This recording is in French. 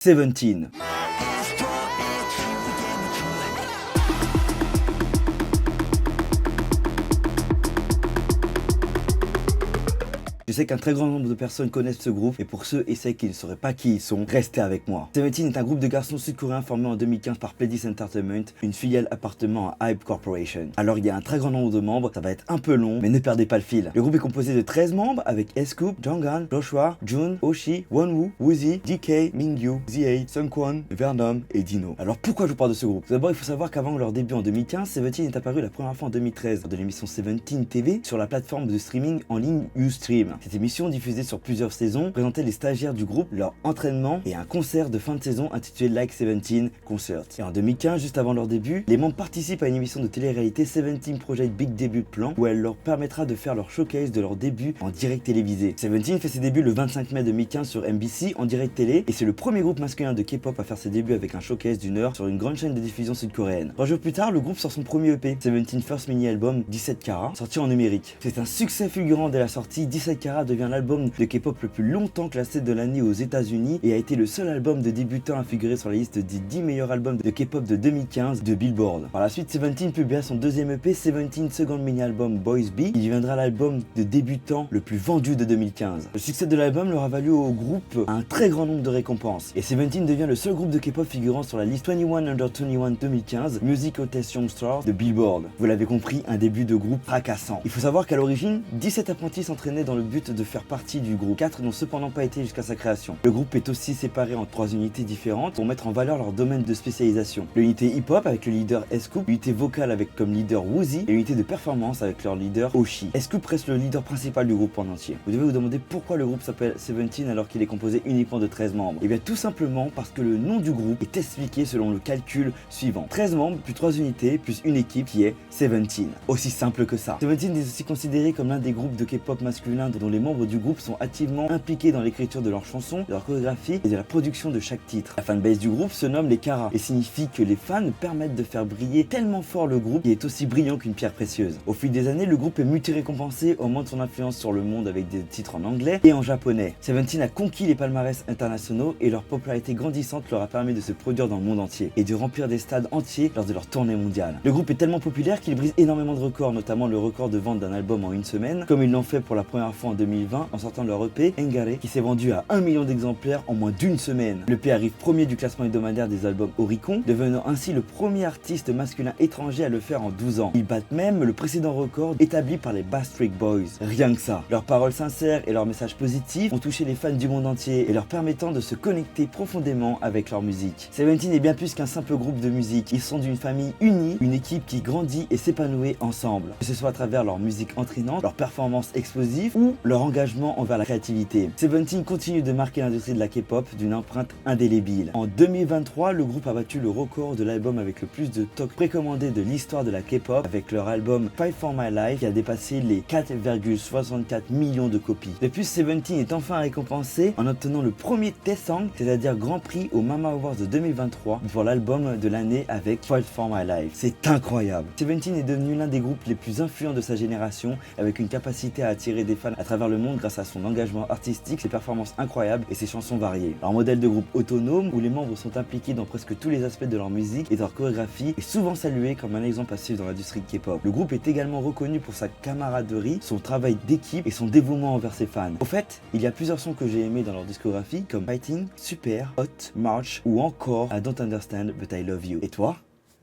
Seventeen. Je sais qu'un très grand nombre de personnes connaissent ce groupe, et pour ceux et celles qui ne sauraient pas qui ils sont, restez avec moi. Seventeen est un groupe de garçons sud-coréens formé en 2015 par Pledis Entertainment, une filiale appartenant à Hype Corporation. Alors il y a un très grand nombre de membres, ça va être un peu long, mais ne perdez pas le fil. Le groupe est composé de 13 membres avec S-Coup, Jonghan, Joshua, Jun, Oshi, Wonwoo, Woozi, DK, Mingyu, ZA, Sungkwon, Venom et Dino. Alors pourquoi je vous parle de ce groupe? Tout d'abord il faut savoir qu'avant leur début en 2015, Seventeen est apparu la première fois en 2013 lors de l'émission Seventeen TV sur la plateforme de streaming en ligne Ustream. Cette émission, diffusée sur plusieurs saisons, présentait les stagiaires du groupe, leur entraînement et un concert de fin de saison intitulé Like Seventeen Concert. Et en 2015, juste avant leur début, les membres participent à une émission de télé-réalité Seventeen Project Big Debut Plan, où elle leur permettra de faire leur showcase de leur début en direct télévisé. Seventeen fait ses débuts le 25 mai 2015 sur MBC en direct télé, et c'est le premier groupe masculin de K-pop à faire ses débuts avec un showcase d'une heure sur une grande chaîne de diffusion sud-coréenne. 3 jours plus tard, le groupe sort son premier EP, Seventeen First Mini Album 17 Carat, sorti en numérique. C'est un succès fulgurant dès la sortie. 17 Carat devient l'album de K-pop le plus longtemps classé de l'année aux États-Unis et a été le seul album de débutant à figurer sur la liste des 10 meilleurs albums de K-pop de 2015 de Billboard. Par la suite, Seventeen publia son deuxième EP, Seventeen Second Mini Album Boys B, qui deviendra l'album de débutant le plus vendu de 2015. Le succès de l'album leur a valu au groupe un très grand nombre de récompenses, et Seventeen devient le seul groupe de K-pop figurant sur la liste 21 Under 21 2015 Music Hottest Young Stars de Billboard. Vous l'avez compris, un début de groupe fracassant. Il faut savoir qu'à l'origine, 17 apprentis s'entraînaient dans le but de faire partie du groupe. 4 n'ont cependant pas été jusqu'à sa création. Le groupe est aussi séparé en 3 unités différentes pour mettre en valeur leur domaine de spécialisation. L'unité hip-hop avec le leader S-Coup, l'unité vocale avec comme leader Woozi et l'unité de performance avec leur leader Oshi. S-Coup reste le leader principal du groupe en entier. Vous devez vous demander pourquoi le groupe s'appelle Seventeen alors qu'il est composé uniquement de 13 membres. Et bien tout simplement parce que le nom du groupe est expliqué selon le calcul suivant. 13 membres plus 3 unités plus une équipe qui est Seventeen. Aussi simple que ça. Seventeen est aussi considéré comme l'un des groupes de K-pop masculin dont les membres du groupe sont activement impliqués dans l'écriture de leurs chansons, de leur chorégraphie et de la production de chaque titre. La fanbase du groupe se nomme les Kara et signifie que les fans permettent de faire briller tellement fort le groupe qui est aussi brillant qu'une pierre précieuse. Au fil des années, le groupe est multi-récompensé au moment de son influence sur le monde avec des titres en anglais et en japonais. Seventeen a conquis les palmarès internationaux et leur popularité grandissante leur a permis de se produire dans le monde entier et de remplir des stades entiers lors de leur tournée mondiale. Le groupe est tellement populaire qu'il brise énormément de records, notamment le record de vente d'un album en une semaine, comme ils l'ont fait pour la première fois en 2020 en sortant leur EP Engare, qui s'est vendu à 1 million d'exemplaires en moins d'une semaine. L'EP arrive premier du classement hebdomadaire des albums Oricon, devenant ainsi le premier artiste masculin étranger à le faire en 12 ans. Ils battent même le précédent record établi par les Backstreet Boys. Rien que ça. Leurs paroles sincères et leurs messages positifs ont touché les fans du monde entier et leur permettant de se connecter profondément avec leur musique. Seventeen est bien plus qu'un simple groupe de musique. Ils sont d'une famille unie, une équipe qui grandit et s'épanouit ensemble. Que ce soit à travers leur musique entraînante, leur performance explosive ou leur engagement envers la créativité. Seventeen continue de marquer l'industrie de la K-pop d'une empreinte indélébile. En 2023, le groupe a battu le record de l'album avec le plus de toques précommandés de l'histoire de la K-pop avec leur album Fight for My Life qui a dépassé les 4,64 millions de copies. De plus, Seventeen est enfin récompensé en obtenant le premier T-Song, c'est-à-dire Grand Prix au Mama Awards de 2023 pour l'album de l'année avec Fight for My Life. C'est incroyable. Seventeen est devenu l'un des groupes les plus influents de sa génération avec une capacité à attirer des fans à travers le monde grâce à son engagement artistique, ses performances incroyables et ses chansons variées. Leur modèle de groupe autonome où les membres sont impliqués dans presque tous les aspects de leur musique et de leur chorégraphie est souvent salué comme un exemple à suivre dans l'industrie de K-pop. Le groupe est également reconnu pour sa camaraderie, son travail d'équipe et son dévouement envers ses fans. Au fait, il y a plusieurs sons que j'ai aimés dans leur discographie comme Fighting, Super, Hot, March ou encore I Don't Understand But I Love You. Et toi ?